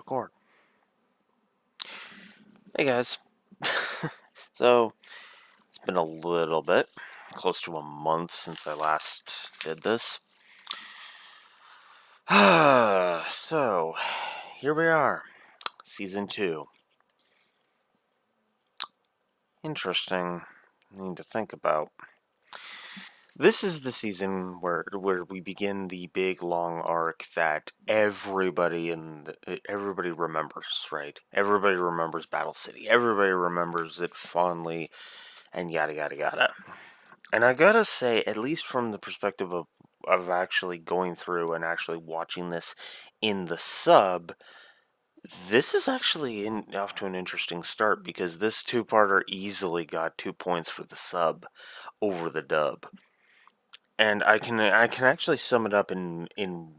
Record. Hey guys. So, it's been a little bit, close to a month since I last did this. So, here we are. Season 2. Interesting. Need to think about. This is the season where we begin the big long arc that everybody remembers, right? Everybody remembers Battle City. Everybody remembers it fondly, and yada yada yada. And I gotta say, at least from the perspective of actually going through and actually watching this in the sub, this is actually off to an interesting start because this two-parter easily got 2 points for the sub over the dub. And I can actually sum it up in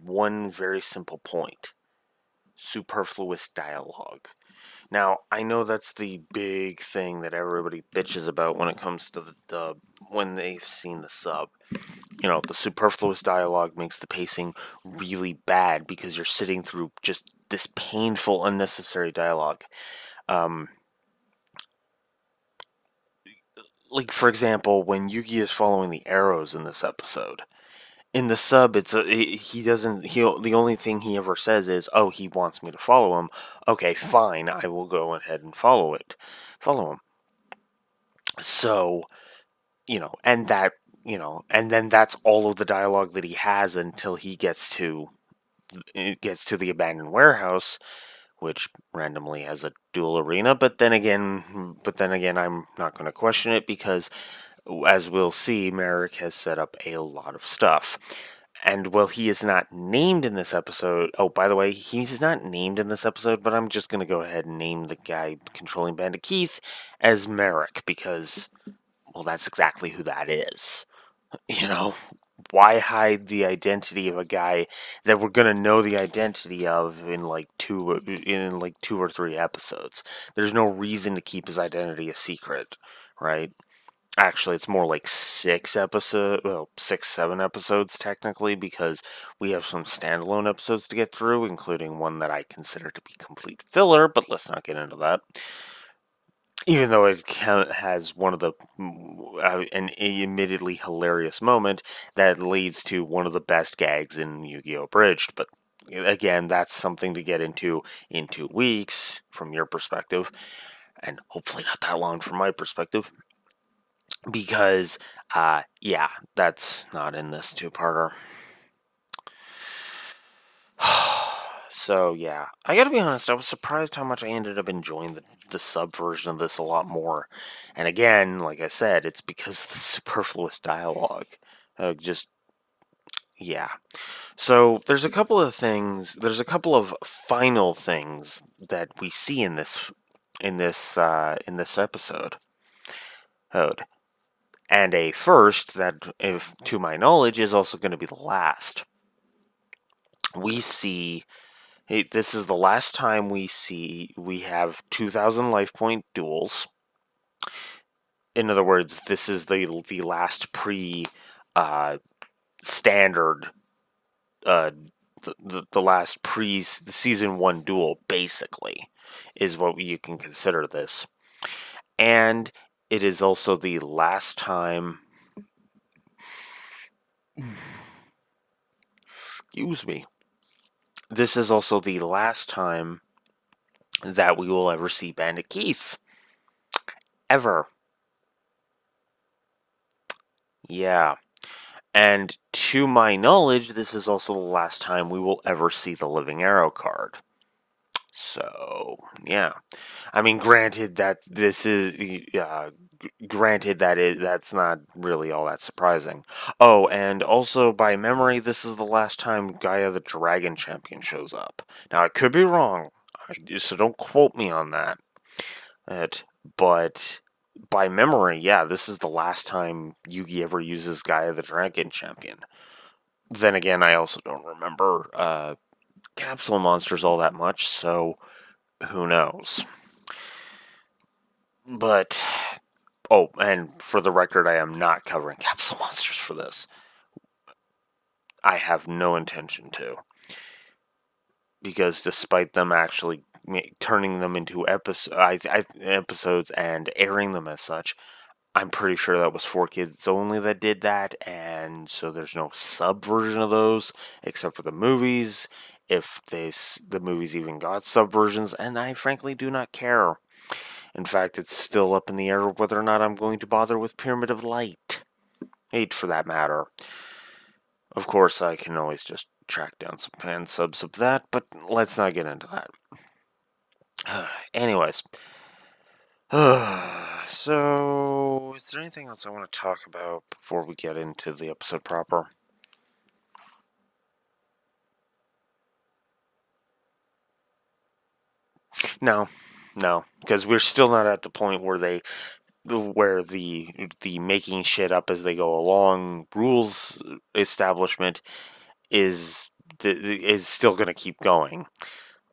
one very simple point: superfluous dialogue. Now, I know that's the big thing that everybody bitches about when it comes to the dub when they've seen the sub. The superfluous dialogue makes the pacing really bad because you're sitting through just this painful, unnecessary dialogue. Um, like, for example, when Yugi is following the arrows in this episode. In the sub, he doesn't. The only thing he ever says is, "Oh, he wants me to follow him. Okay, fine, I will go ahead and follow him." So, and then that's all of the dialogue that he has until he gets to the abandoned warehouse, which randomly has a duel arena. But then again, I'm not going to question it because, as we'll see, Merrick has set up a lot of stuff. And while he is not named in this episode, oh, by the way, he's not named in this episode, but I'm just going to go ahead and name the guy controlling Bandit Keith as Merrick because, well, that's exactly who that is. You know, why hide the identity of a guy that we're gonna know the identity of in like two or three episodes? There's no reason to keep his identity a secret, right? Actually, it's more like 6, 7 episodes technically, because we have some standalone episodes to get through, including one that I consider to be complete filler, but let's not get into that. Even though it has one of an admittedly hilarious moment that leads to one of the best gags in Yu-Gi-Oh! Abridged. But again, that's something to get into in 2 weeks from your perspective, and hopefully not that long from my perspective, because, yeah, that's not in this two-parter. So, yeah, I gotta be honest, I was surprised how much I ended up enjoying the sub version of this a lot more. And again, like I said, it's because of the superfluous dialogue. Just, yeah. So, there's a couple of final things that we see in this episode. And a first that, if to my knowledge, is also going to be the last. We see this is the last time we have 2,000 life point duels. In other words, this is the last standard uh, the last the season 1 duel, basically, is what you can consider this. And it is also the last time, excuse me. This is also the last time that we will ever see Bandit Keith. Ever. Yeah. And to my knowledge, this is also the last time we will ever see the Living Arrow card. So, yeah. I mean, granted that that's not really all that surprising. Oh, and also by memory, this is the last time Gaia the Dragon Champion shows up. Now, I could be wrong, so don't quote me on that. But by memory, yeah, this is the last time Yugi ever uses Gaia the Dragon Champion. Then again, I also don't remember capsule monsters all that much, so who knows. But, oh, and for the record, I am not covering capsule monsters for this. I have no intention to. because despite them actually turning them into episodes and airing them as such, I'm pretty sure that was for kids only that did that, and so there's no sub version of those except for the movies. If the movies even got sub versions, and I frankly do not care. In fact, it's still up in the air whether or not I'm going to bother with Pyramid of Light. 8 for that matter. Of course, I can always just track down some fan subs of that, but let's not get into that. Anyways. So, is there anything else I want to talk about before we get into the episode proper? No, no, because we're still not at the point where the making shit up as they go along rules establishment is still going to keep going.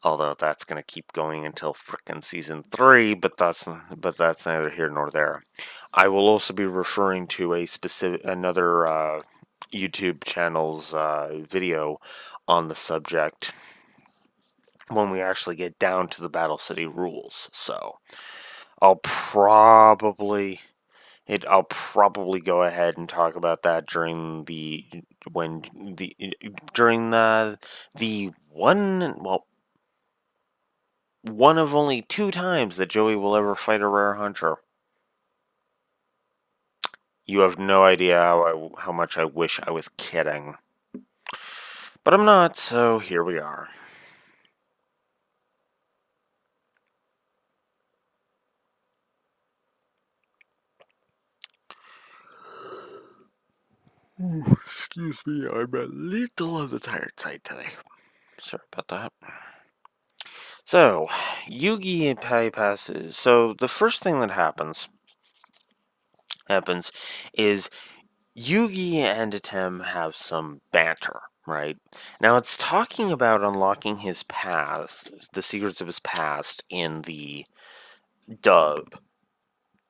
Although that's going to keep going until frickin' season 3, but that's neither here nor there. I will also be referring to another YouTube channel's video on the subject when we actually get down to the Battle City rules. So I'll probably I'll probably go ahead and talk about that when the during the one of only 2 times that Joey will ever fight a rare hunter. You have no idea how much I wish I was kidding. But I'm not, so here we are. Ooh, excuse me, I'm a little on the tired side today. Sorry about that. So, Yugi passes. So, the first thing that happens is Yugi and Atem have some banter, right? Now it's talking about unlocking his past, the secrets of his past in the dub.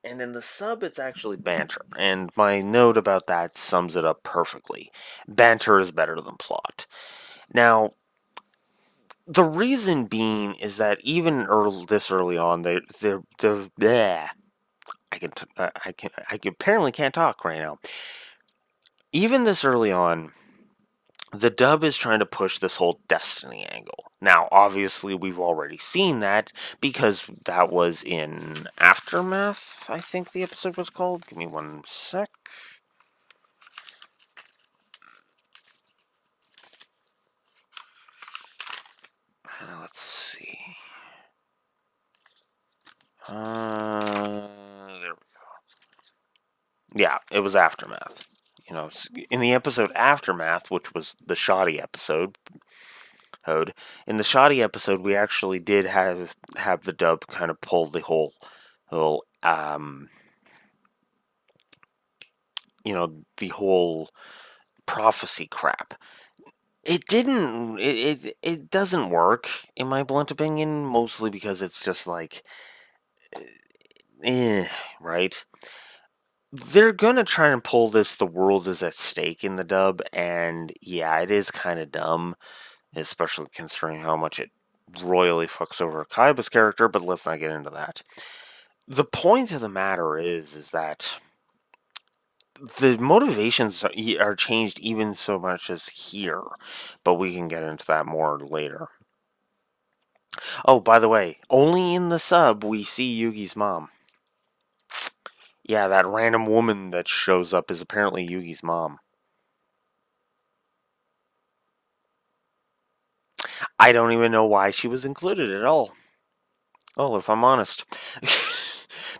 And in the sub, it's actually banter. And my note about that sums it up perfectly. Banter is better than plot. Now, the reason being is that even this early on, they're bleh. I apparently can't talk right now. Even this early on, the dub is trying to push this whole destiny angle. Now, obviously, we've already seen that because that was in Aftermath, I think the episode was called. Give me one sec. Let's see. There we go. Yeah, it was Aftermath. In the episode Aftermath, which was the shoddy episode, in the shoddy episode, we actually did have the dub kind of pull the whole the whole prophecy crap. It didn't. It doesn't work in my blunt opinion, mostly because it's just like, right. They're gonna try and pull this. The world is at stake in the dub, and yeah, it is kind of dumb, especially considering how much it royally fucks over Kaiba's character. But let's not get into that. The point of the matter is that the motivations are changed even so much as here, but we can get into that more later. Oh, by the way, only in the sub we see Yugi's mom. Yeah, that random woman that shows up is apparently Yugi's mom. I don't even know why she was included at all. Oh, if I'm honest.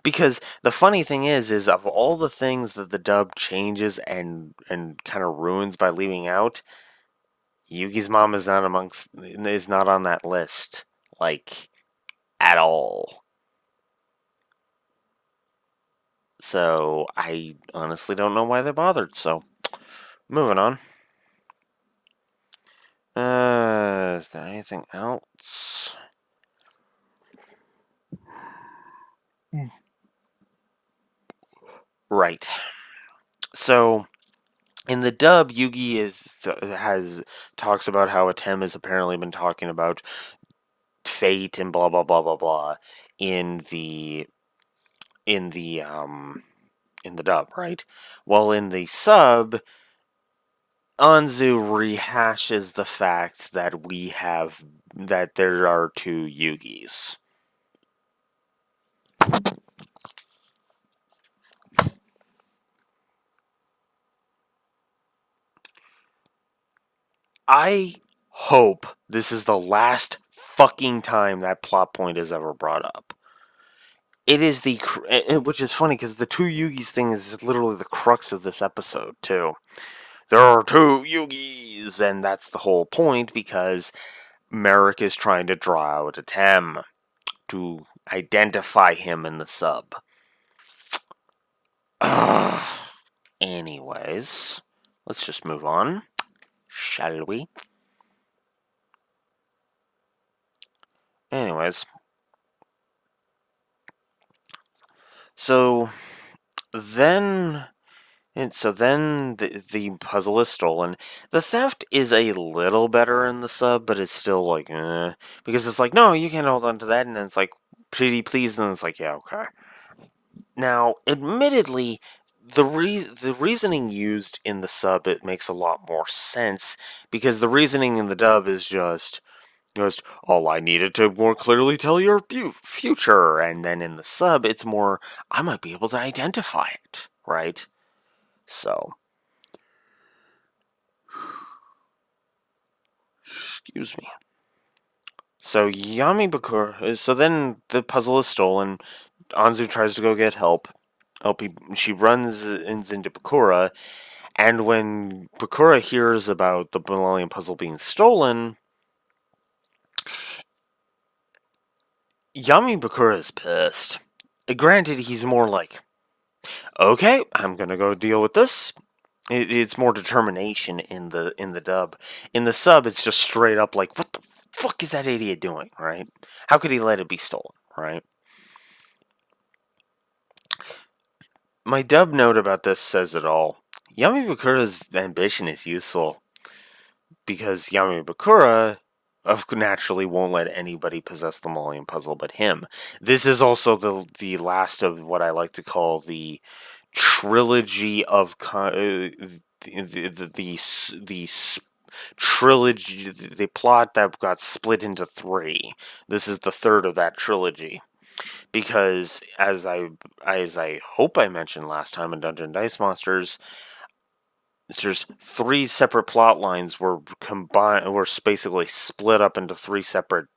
Because the funny thing is of all the things that the dub changes and kind of ruins by leaving out, Yugi's mom is not on that list. Like, at all. So I honestly don't know why they bothered. So moving on. Is there anything else? Right. So In the dub, Yugi has talks about how Atem has apparently been talking about fate and blah blah blah blah blah in the in the um in the dub, right? While in the sub, Anzu rehashes the fact that there are two Yugis. I hope this is the last fucking time that plot point is ever brought up. It is which is funny because the two Yugis thing is literally the crux of this episode too. There are two Yugis, and that's the whole point because Merrick is trying to draw out a Tem to identify him in the sub. Anyways, let's just move on, shall we? Anyways, so then the puzzle is stolen. The theft is a little better in the sub, but it's still like, because it's like, no, you can't hold on to that, and then it's like, pretty please, and it's like, yeah, okay. Now, admittedly, the reasoning used in the sub, it makes a lot more sense, because the reasoning in the dub is just all I needed to more clearly tell your future, and then in the sub, it's more, I might be able to identify it, right? So, excuse me. So Yami Bakura. So then the puzzle is stolen. Anzu tries to go get help. She runs into Bakura, and when Bakura hears about the Millennium Puzzle being stolen, Yami Bakura is pissed. Granted, he's more like, okay, I'm gonna go deal with this. It's more determination in the dub. In the sub, it's just straight up like, what the fuck is that idiot doing, right? How could he let it be stolen, right? My dub note about this says it all. Yami Bakura's ambition is useful because Yami Bakura naturally won't let anybody possess the Millennium Puzzle but him. This is also the last of what I like to call the trilogy of the trilogy, the plot that got split into three. This is the third of that trilogy because as I hope I mentioned last time in Dungeon Dice Monsters, there's three separate plot lines were combined, were basically split up into three separate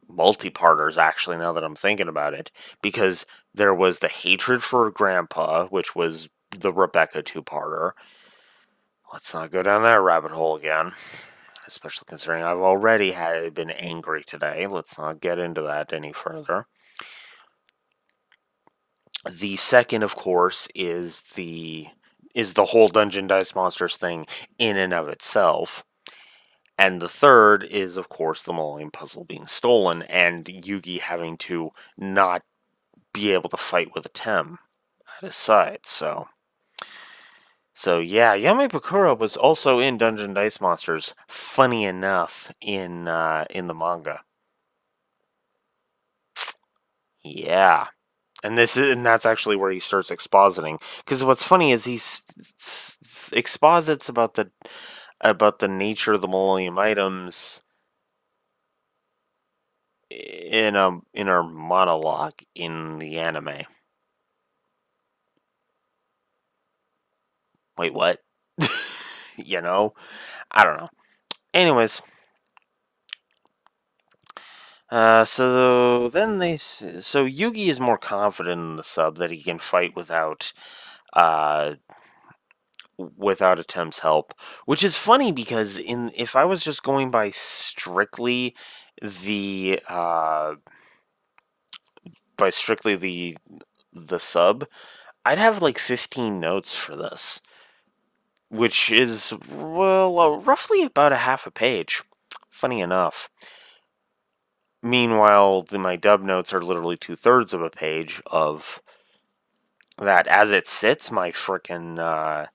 multi-parters. Actually, now that I'm thinking about it, because there was the hatred for Grandpa, which was the Rebecca two-parter. Let's not go down that rabbit hole again. Especially considering I've already been angry today. Let's not get into that any further. The second, of course, is the whole Dungeon Dice Monsters thing in and of itself. And the third is, of course, the Millennium Puzzle being stolen and Yugi having to not be able to fight with a Tem at his side. So yeah, Yami Bakura was also in Dungeon Dice Monsters. Funny enough, in the manga. Yeah. And that's actually where he starts expositing. Because what's funny is he exposits about the nature of the Millennium items in our monologue in the anime. Wait, what? You know, I don't know. Anyways, so Yugi is more confident in the sub that he can fight uh without Atem's help, which is funny because in if I was just going by strictly the the sub, I'd have like 15 notes for this, which is well roughly about a half a page. Funny enough. Meanwhile, my dub notes are literally 2/3 of a page of that. As it sits, my frickin'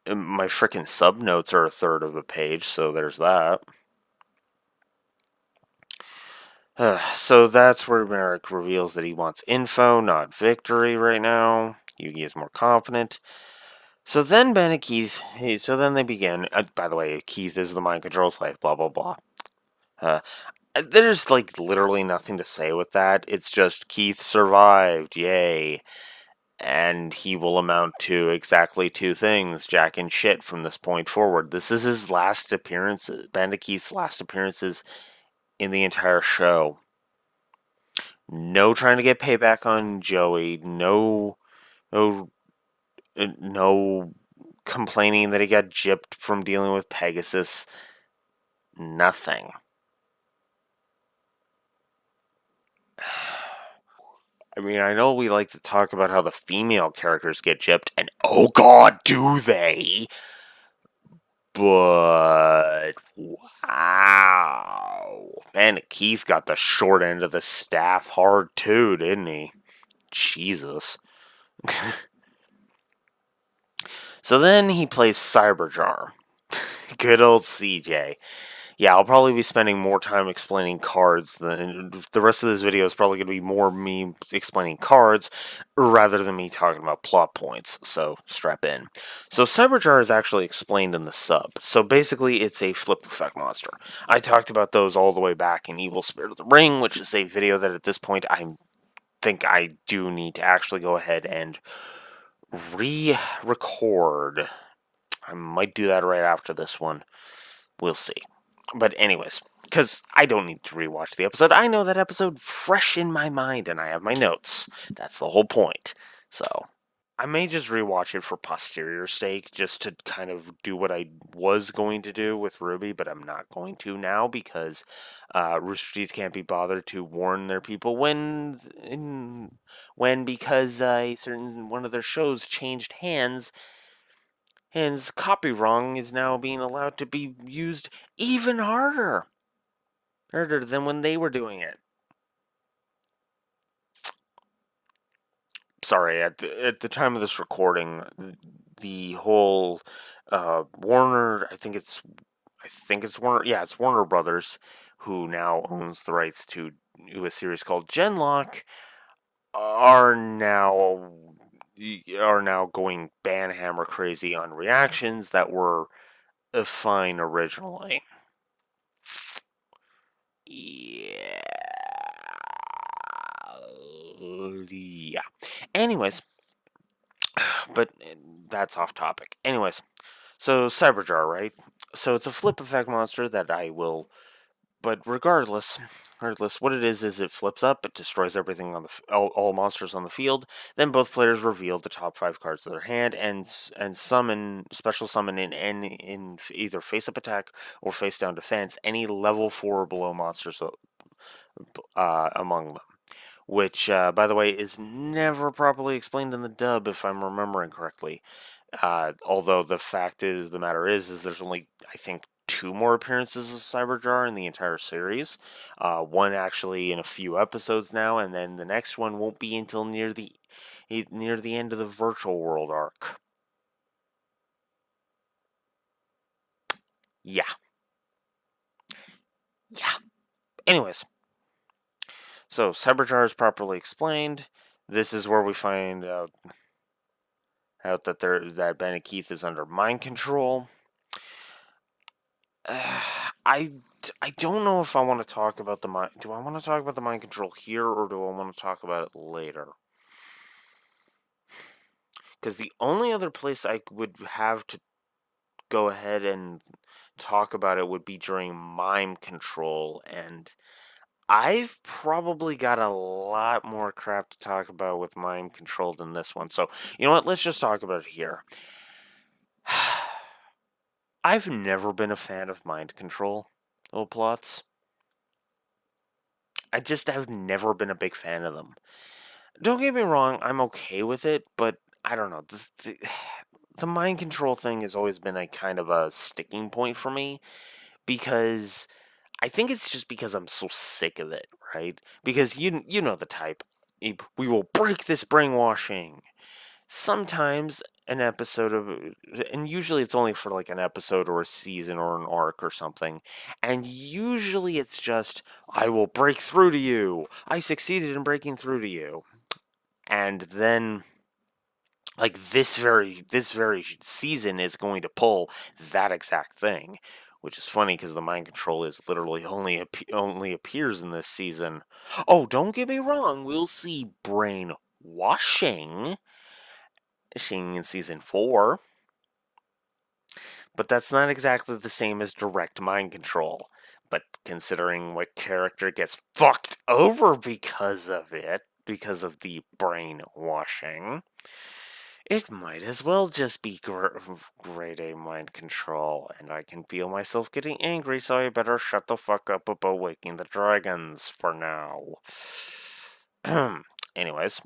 my frickin' sub notes are a third of a page, so there's that. So that's where Merrick reveals that he wants info, not victory right now. Yugi is more confident. So then Ben and Keith, so then they begin. By the way, Keith is the mind control slave, blah, blah, blah. Uh, there's like literally nothing to say with that. It's just Keith survived, yay. And he will amount to exactly two things, Jack and shit, from this point forward. This is his last appearance, Ben and Keith's last appearances in the entire show. No trying to get payback on Joey. No, no complaining that he got gypped from dealing with Pegasus. Nothing. I mean, I know we like to talk about how the female characters get gypped, and oh god, do they? But wow, man, Keith got the short end of the staff hard too, didn't he? Jesus. So then he plays Cyberjar. Good old CJ. Yeah, I'll probably be spending more time explaining cards than the rest of this video is probably going to be more me explaining cards rather than me talking about plot points. So strap in. So Cyberjar is actually explained in the sub. So basically, it's a flip effect monster. I talked about those all the way back in Evil Spirit of the Ring, which is a video that at this point I think I do need to actually go ahead and re-record. I might do that right after this one. We'll see. But anyways, because I don't need to rewatch the episode. I know that episode fresh in my mind and I have my notes. That's the whole point. So I may just rewatch it for posterior sake, just to kind of do what I was going to do with Ruby, but I'm not going to now because Rooster Teeth can't be bothered to warn their people when because a certain one of their shows changed hands. Hence, copy wrong is now being allowed to be used even harder than when they were doing it. Sorry, at the time of this recording, the whole Warner, I think it's Warner, yeah, it's Warner Brothers, who now owns the rights to a series called Genlock, are now going banhammer crazy on reactions that were fine originally. Yeah. Yeah. Anyways, but that's off topic. Anyways, so Cyberjar, right? So it's a flip effect monster that I will. But regardless, what it is it flips up, it destroys everything on all monsters on the field. Then both players reveal the top 5 cards of their hand and special summon in either face up attack or face down defense any level 4 or below monsters among them. Which, by the way, is never properly explained in the dub, if I'm remembering correctly. Although the matter is there's only, I think, 2 more appearances of Cyberjar in the entire series. One actually in a few episodes now, and then the next one won't be until near the end of the Virtual World arc. Yeah. Yeah. Anyways, so Cyberjar is properly explained. This is where we find out that Ben and Keith is under mind control. I don't know if I want to talk about the mind. Do I want to talk about the mind control here, or do I want to talk about it later? Because the only other place I would have to go ahead and talk about it would be during mind control, and I've probably got a lot more crap to talk about with mind control than this one. So, you know what? Let's just talk about it here. I've never been a fan of mind control plots. I've never been a big fan of them. Don't get me wrong, I'm okay with it, but I don't know. The mind control thing has always been a kind of a sticking point for me because I think it's just because I'm so sick of it, right? Because you know the type. We will break this brainwashing. sometimes an episode of, and usually it's only for like an episode or a season or an arc or something, and usually it's just, I will break through to you. I succeeded in breaking through to you. And then like this very season is going to pull that exact thing, which is funny because the mind control is literally only appears in this season. Oh, don't get me wrong, we'll see brain washing in season 4, but that's not exactly the same as direct mind control. But considering what character gets fucked over because of it, because of the brainwashing, it might as well just be grade A mind control, and I can feel myself getting angry, so I better shut the fuck up about waking the dragons for now. Anyways,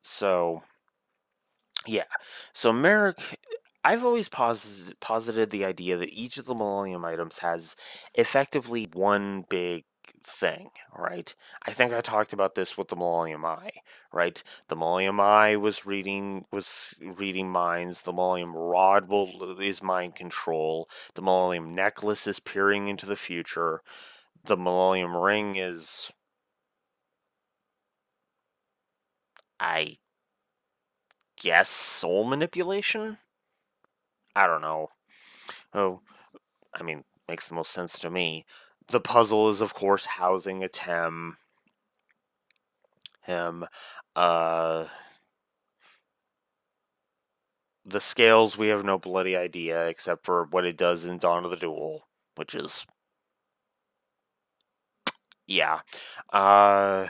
so yeah, so Merrick, I've always posited the idea that each of the Millennium items has effectively one big thing, right? I think I talked about this with the Millennium Eye, right? The Millennium Eye was reading minds. The Millennium Rod is mind control. The Millennium Necklace is peering into the future. The Millennium Ring is, I guess, soul manipulation. I don't know. Oh, I mean, makes the most sense to me. The puzzle is, of course, housing a him. Uh, the scales, we have no bloody idea except for what it does in Dawn of the Duel, which is, yeah. Uh,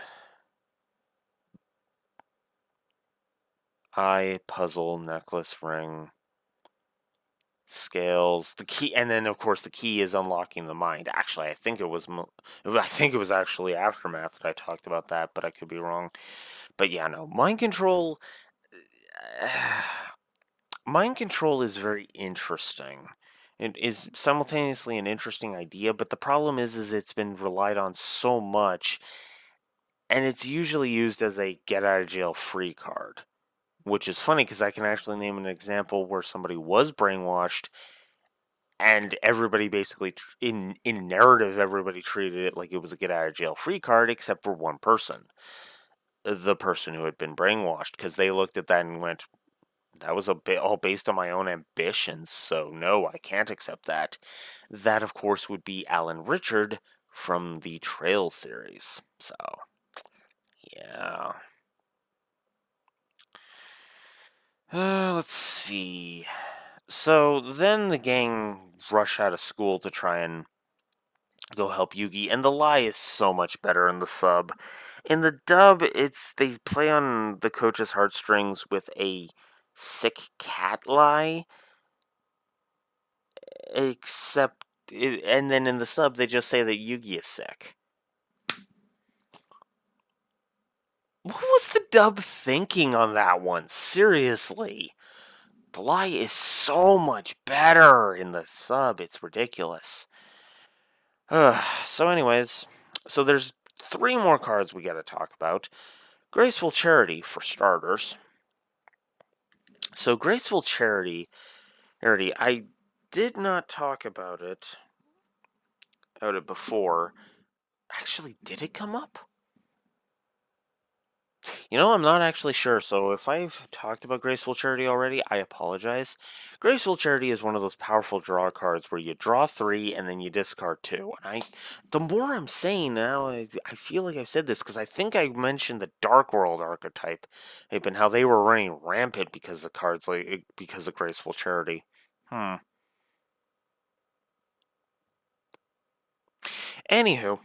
eye, puzzle, necklace, ring, scales, the key, and then of course the key is unlocking the mind. Actually, I think it was actually Aftermath that I talked about that, but I could be wrong. But yeah, no, mind control. Mind control is very interesting. It is simultaneously an interesting idea, but the problem is it's been relied on so much, and it's usually used as a get out of jail free card. Which is funny because I can actually name an example where somebody was brainwashed, and everybody basically, in narrative, everybody treated it like it was a get out of jail free card, except for one person, the person who had been brainwashed, because they looked at that and went, that was a bit all based on my own ambitions, so no, I can't accept that. That, of course, would be Alan Richard from the Trail series. So, yeah. Let's see. So then the gang rush out of school to try and go help Yugi, and the lie is so much better in the sub. In the dub, they play on the coach's heartstrings with a sick cat lie, except, and then in the sub they just say that Yugi is sick. What was the dub thinking on that one? Seriously. The lie is so much better in the sub, it's ridiculous. So anyways, so there's 3 more cards we gotta talk about. Graceful Charity, for starters. So Graceful Charity, I did not talk about it before. Actually, did it come up? I'm not actually sure, so if I've talked about Graceful Charity already, I apologize. Graceful Charity is one of those powerful draw cards where you draw 3 and then you discard 2. And the more I'm saying now, I feel like I've said this because I think I mentioned the Dark World archetype and how they were running rampant because of cards because of Graceful Charity. Anywho,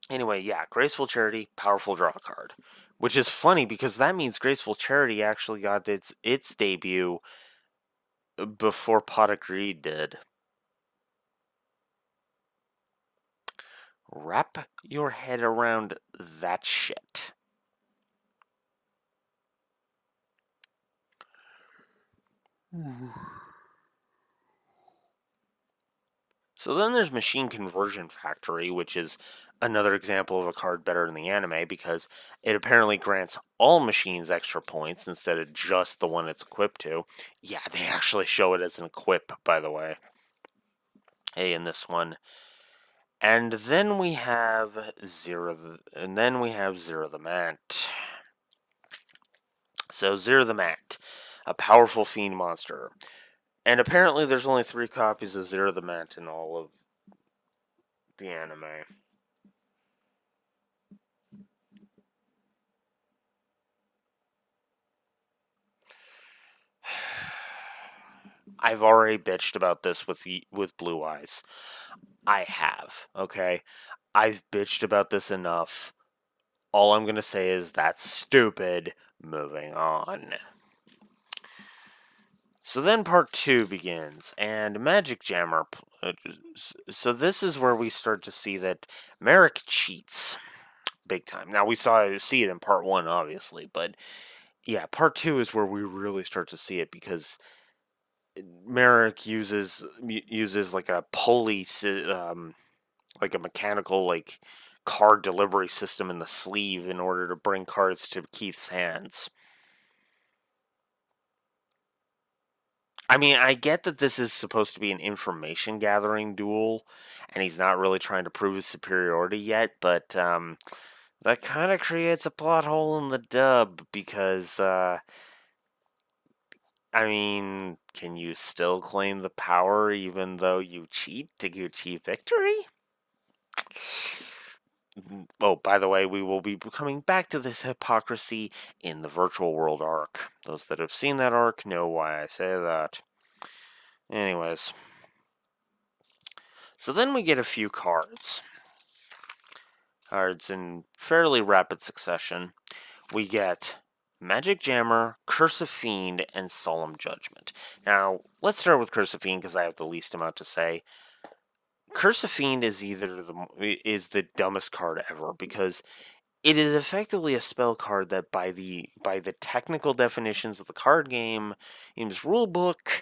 anyway, yeah, Graceful Charity, powerful draw card. Which is funny because that means Graceful Charity actually got its debut before Pot of Greed did. Wrap your head around that shit. So then there's Machine Conversion Factory, which is another example of a card better in the anime because it apparently grants all machines extra points instead of just the one it's equipped to. Yeah, they actually show it as an equip, by the way. Hey, in this one. And then we have Zera the Mant. So Zera the Mant, a powerful fiend monster. And apparently there's only 3 copies of Zera the Mant in all of the anime. I've already bitched about this with Blue Eyes. I have, okay? I've bitched about this enough. All I'm going to say is that's stupid. Moving on. So then part 2 begins, and Magic Jammer. So this is where we start to see that Merrick cheats big time. Now we see it in part 1, obviously, but yeah, part 2 is where we really start to see it because Merrick uses like a pulley, like a mechanical card delivery system in the sleeve in order to bring cards to Keith's hands. I mean, I get that this is supposed to be an information gathering duel, and he's not really trying to prove his superiority yet, but that kind of creates a plot hole in the dub because, I mean, can you still claim the power even though you cheat to achieve victory? Oh, by the way, we will be coming back to this hypocrisy in the virtual world arc. Those that have seen that arc know why I say that. Anyways. So then we get a few cards. Cards in fairly rapid succession. We get Magic Jammer, Curse of Fiend, and Solemn Judgment. Now, let's start with Curse of Fiend because I have the least amount to say. Curse of Fiend is the dumbest card ever because it is effectively a spell card that by the technical definitions of the card game's rulebook,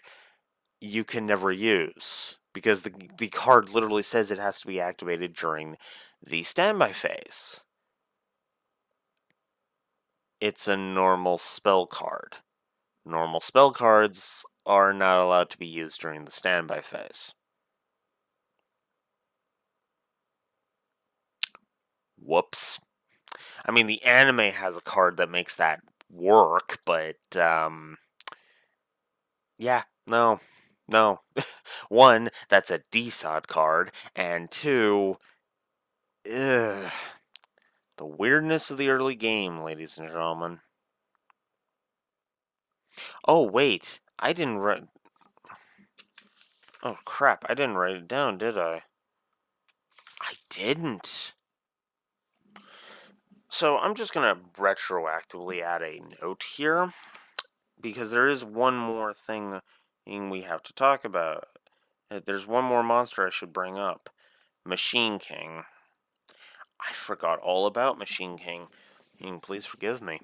you can never use because the card literally says it has to be activated during the standby phase. It's a normal spell card. Normal spell cards are not allowed to be used during the standby phase. Whoops. I mean, the anime has a card that makes that work, but yeah, no. One, that's a DSOD card, and two, ugh, the weirdness of the early game, ladies and gentlemen. Oh, wait, I didn't write... Oh, crap, I didn't write it down, did I? I didn't. So I'm just going to retroactively add a note here, because there is one more thing we have to talk about. There's one more monster I should bring up. Machine King. I forgot all about Machine King. Please forgive me.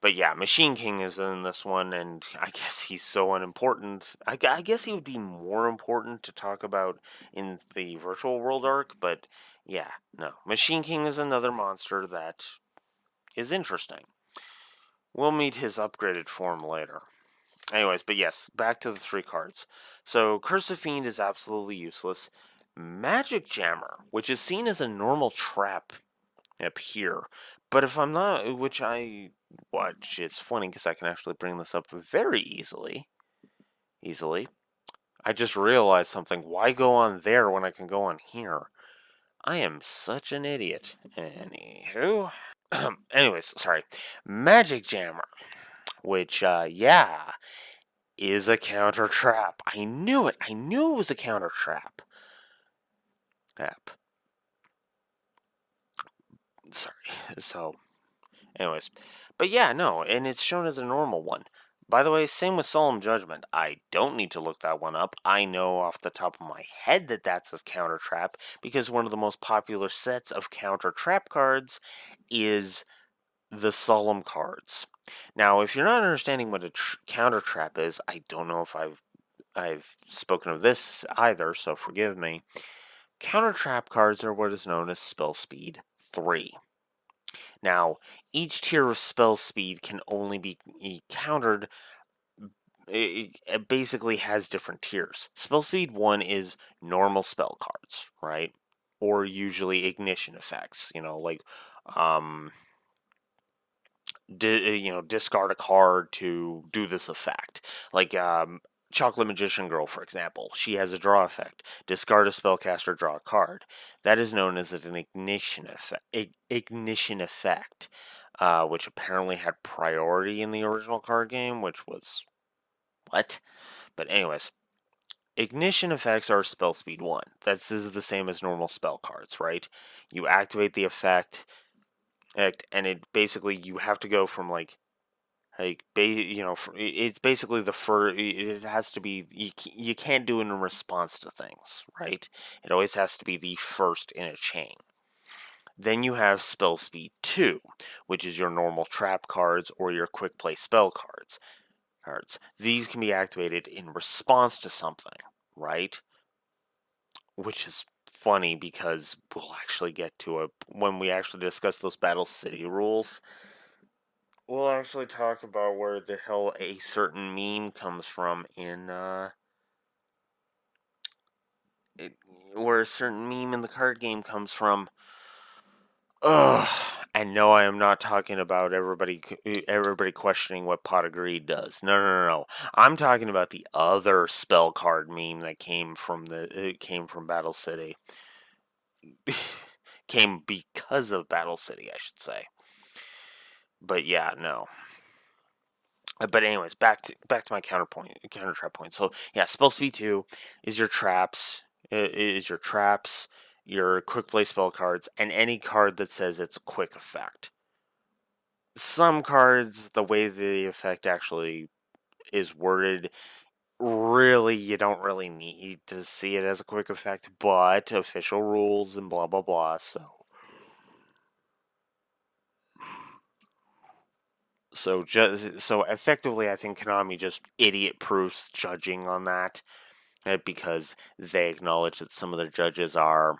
But yeah, Machine King is in this one, and I guess he's so unimportant. I guess he would be more important to talk about in the virtual world arc, but yeah, no. Machine King is another monster that is interesting. We'll meet his upgraded form later. Anyways, but yes, back to the 3 cards. So, Curse of Fiend is absolutely useless. Magic Jammer, which is seen as a normal trap up here. But if I'm not, which I watch, it's funny because I can actually bring this up very easily. I just realized something. Why go on there when I can go on here? I am such an idiot. Anywho. Anyways, sorry. Magic Jammer, which, yeah, is a counter trap. I knew it. I knew it was a counter trap. Sorry. So, anyways. But yeah, no, and it's shown as a normal one. By the way, same with Solemn Judgment. I don't need to look that one up. I know off the top of my head that that's a counter trap because one of the most popular sets of counter trap cards is the Solemn cards. Now, if you're not understanding what a counter trap is, I don't know if I've spoken of this either, so forgive me. Counter trap cards are what is known as spell speed 3. Now, each tier of spell speed can only be countered. It basically has different tiers. Spell speed 1 is normal spell cards, right? Or usually ignition effects, like um, discard a card to do this effect. Like Chocolate Magician Girl, for example, she has a draw effect. Discard a spellcaster, draw a card. That is known as an ignition effect. Ignition effect, which apparently had priority in the original card game, which was what? But anyways, ignition effects are spell speed 1. This is the same as normal spell cards, right? You activate the effect, and it basically you have to go from it's basically the first. It has to be you can't do it in response to things, right? It always has to be the first in a chain. Then you have spell speed 2, which is your normal trap cards or your quick play spell cards. These can be activated in response to something, right? Which is funny because we'll actually get to it when we actually discuss those Battle City rules. We'll actually talk about where the hell a certain meme comes from it, where a certain meme in the card game comes from. Ugh. And no, I am not talking about everybody questioning what Pot of Greed does. No, no, no, no. I'm talking about the other spell card meme that came from Battle City. Came because of Battle City, I should say. But yeah, no. But anyways, back to my counter trap point. So yeah, spell speed 2 is your traps, your quick play spell cards, and any card that says it's a quick effect. Some cards, the way the effect actually is worded, really you don't really need to see it as a quick effect, but official rules and blah blah blah. So effectively, I think Konami just idiot proofs judging on that, because they acknowledge that some of their judges are,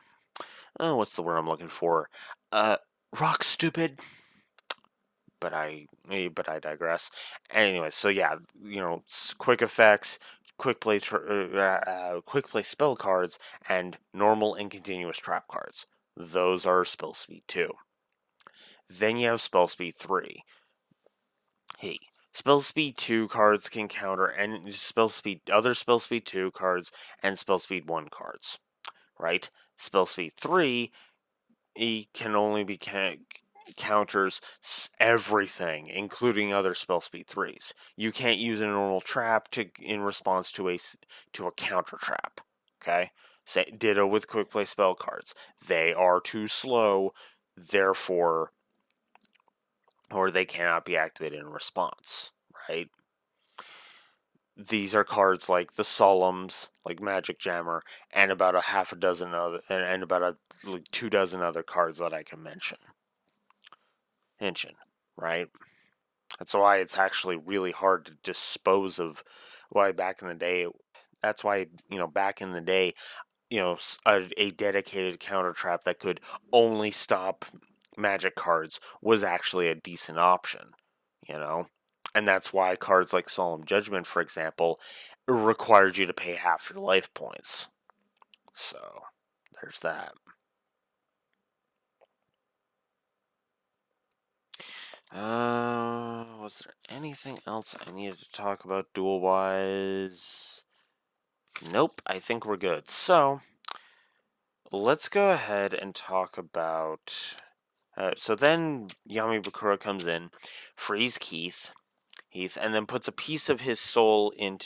oh, what's the word I'm looking for? Uh, rock stupid. But I digress. Anyway, so yeah, quick effects, quick play spell cards, and normal and continuous trap cards. Those are spell speed 2. Then you have spell speed 3. Hey, spell speed 2 cards can counter and spell speed 2 cards and spell speed 1 cards, right? Spell speed 3 can only be counters everything, including other spell speed 3s. You can't use a normal trap in response to a counter trap. Okay? Ditto with quick play spell cards. They are too slow, therefore, or they cannot be activated in response, right? These are cards like the Solemns, like Magic Jammer, and about a half a dozen other, and about like 2 dozen other cards that I can mention. Right? That's why it's actually really hard to dispose of. Why back in the day, that's why back in the day, a dedicated counter trap that could only stop Magic cards was actually a decent option. You know, and that's why cards like Solemn Judgment, for example, required you to pay half your life points. So there's that. Was there anything else I needed to talk about duel wise? Nope, I think we're good. So let's go ahead and talk about. So then Yami Bakura comes in, frees Heath, and then puts a piece of his soul a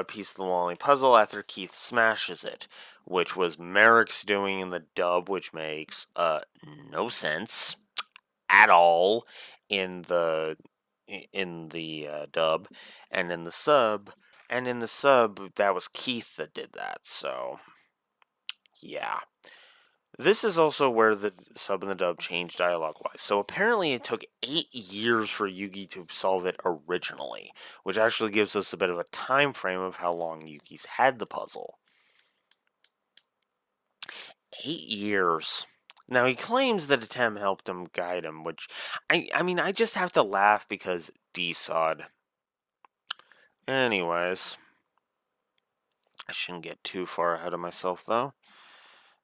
piece of the Wally puzzle after Keith smashes it, which was Merrick's doing in the dub, which makes no sense at all in the dub, and in the sub, that was Keith that did that. So yeah, This is also where the sub and the dub changed dialogue-wise. So apparently it took 8 years for Yugi to solve it originally, which actually gives us a bit of a time frame of how long Yugi's had the puzzle. 8 years. Now he claims that Atem helped him guide him, which I mean I just have to laugh because D-Sod. Anyways, I shouldn't get too far ahead of myself though.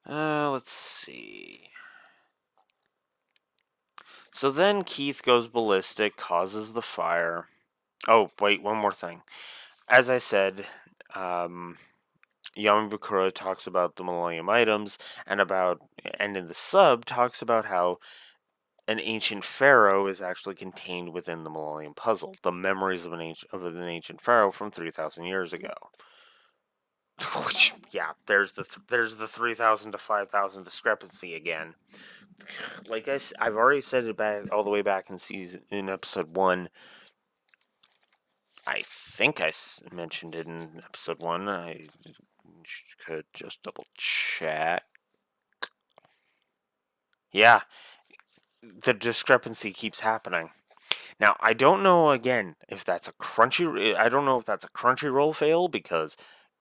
Let's see. So then Keith goes ballistic, causes the fire. Oh, wait, one more thing. As I said, Yamabukuro talks about the Millennium items, and in the sub talks about how an ancient pharaoh is actually contained within the Millennium Puzzle, the memories of an ancient pharaoh from 3,000 years ago. Which, yeah, there's the 3,000 to 5,000 discrepancy again. Like I've already said it back all the way back in episode 1. I think I mentioned it in episode 1. I could just double check. Yeah, the discrepancy keeps happening. Now, I don't know again if that's a I don't know if that's a Crunchyroll fail because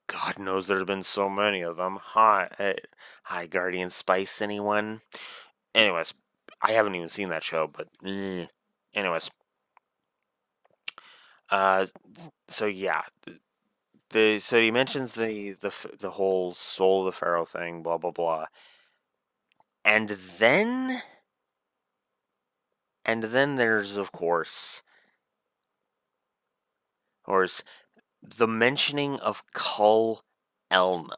God knows there's been so many of them. Hi, Guardian Spice, anyone? Anyways, I haven't even seen that show, but anyways, uh, so yeah, so he mentions the whole soul of the pharaoh thing, blah blah blah, and then there's of course the mentioning of Kul Elna.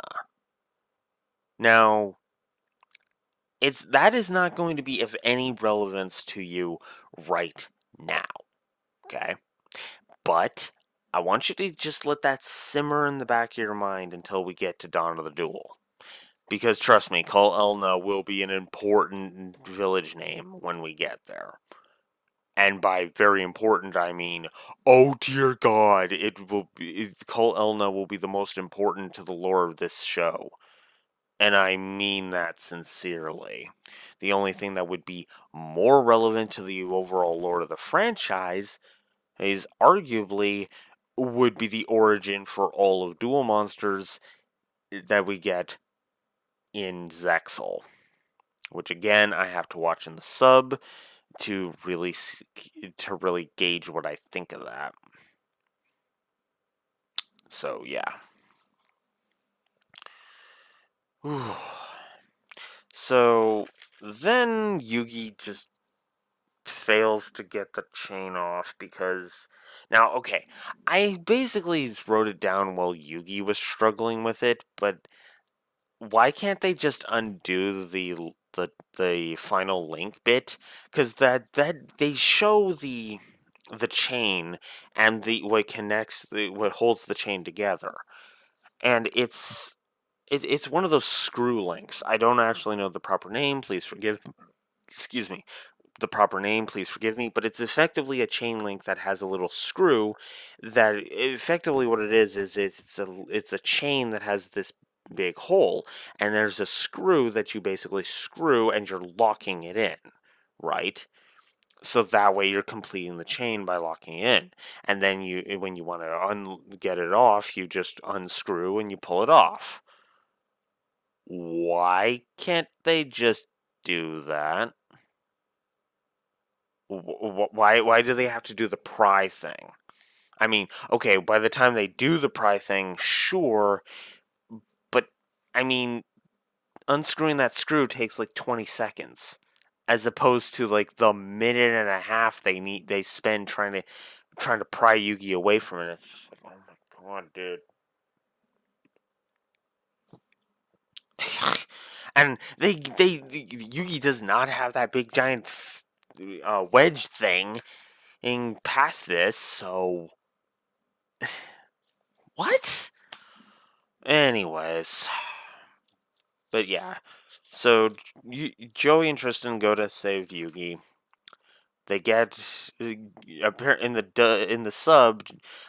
Now, that is not going to be of any relevance to you right now, okay? But I want you to just let that simmer in the back of your mind until we get to Dawn of the Duel. Because trust me, Kul Elna will be an important village name when we get there. And by very important, I mean, oh dear God, Kul Elna will be the most important to the lore of this show. And I mean that sincerely. The only thing that would be more relevant to the overall lore of the franchise is arguably would be the origin for all of Duel Monsters that we get in Zexal. Which again, I have to watch in the sub to really gauge what I think of that. So yeah. So then Yugi just fails to get the chain off because now okay, I basically wrote it down while Yugi was struggling with it, but why can't they just undo the final link bit? Because that they show the chain and the what holds the chain together, and it's one of those screw links. I don't actually know the proper name. Please forgive. Excuse me. The proper name, please forgive me, but it's effectively a chain link that has a little screw that effectively what it is it's a chain that has this big hole, and there's a screw that you basically screw and you're locking it in, right? So that way you're completing the chain by locking it in. And then when you want to get it off, you just unscrew and you pull it off. Why can't they just do that? Why do they have to do the pry thing? I mean, okay, by the time they do the pry thing, sure, but I mean, unscrewing that screw takes like 20 seconds as opposed to like the minute and a half they spend trying to pry Yugi away from it. It's just like, oh my god, dude. And Yugi does not have that big giant wedge thing in past this, so what? Anyways, but yeah, so Joey and Tristan go to save Yugi. They get in the sub.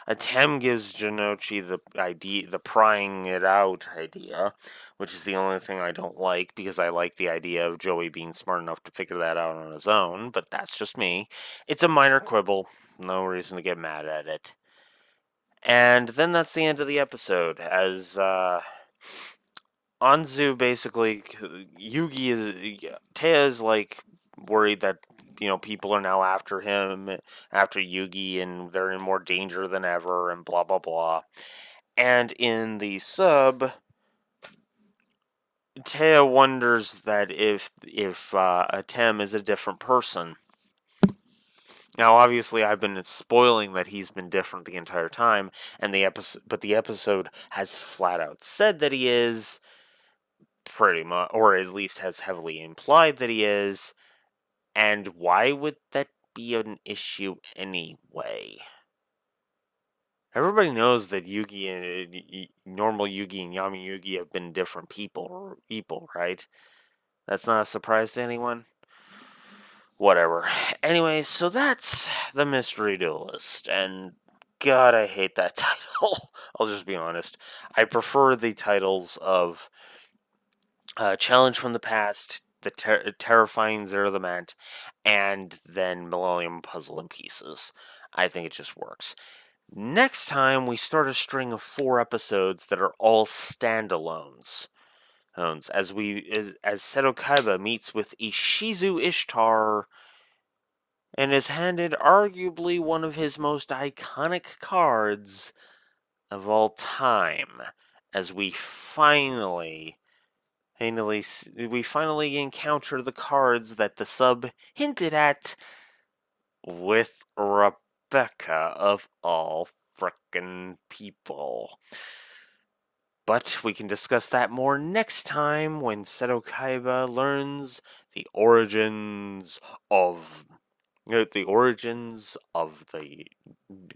Atem gives Jinochi the prying it out idea, which is the only thing I don't like because I like the idea of Joey being smart enough to figure that out on his own. But that's just me. It's a minor quibble. No reason to get mad at it. And then that's the end of the episode. As Anzu basically, Yugi is Taya is like worried that people are now after him, after Yugi, and they're in more danger than ever, and blah blah blah. And in the sub, Taya wonders that if Atem is a different person. Now, obviously, I've been spoiling that he's been different the entire time, and the episode has flat out said that he is, pretty much, or at least has heavily implied that he is. And why would that be an issue anyway? Everybody knows that Yugi and normal Yugi and Yami Yugi have been different people, right? That's not a surprise to anyone. Whatever. Anyway, so that's the Mystery Duelist, and God, I hate that title. I'll just be honest. I prefer the titles of Challenge from the Past, the Terrifying Zera the Mant, and then Millennium Puzzle in Pieces. I think it just works. Next time, we start a string of 4 episodes that are all standalones. As Seto Kaiba meets with Ishizu Ishtar and is handed arguably one of his most iconic cards of all time, as we finally encounter the cards that the sub hinted at with Rebecca of all frickin' people. But we can discuss that more next time when Seto Kaiba learns the origins of the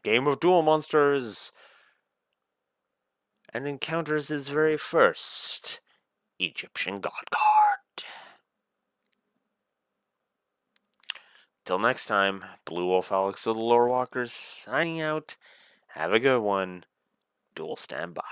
game of Duel Monsters and encounters his very first Egyptian god card. Till next time, Blue Wolf Alex of the Lore Walkers signing out. Have a good one. Duel standby.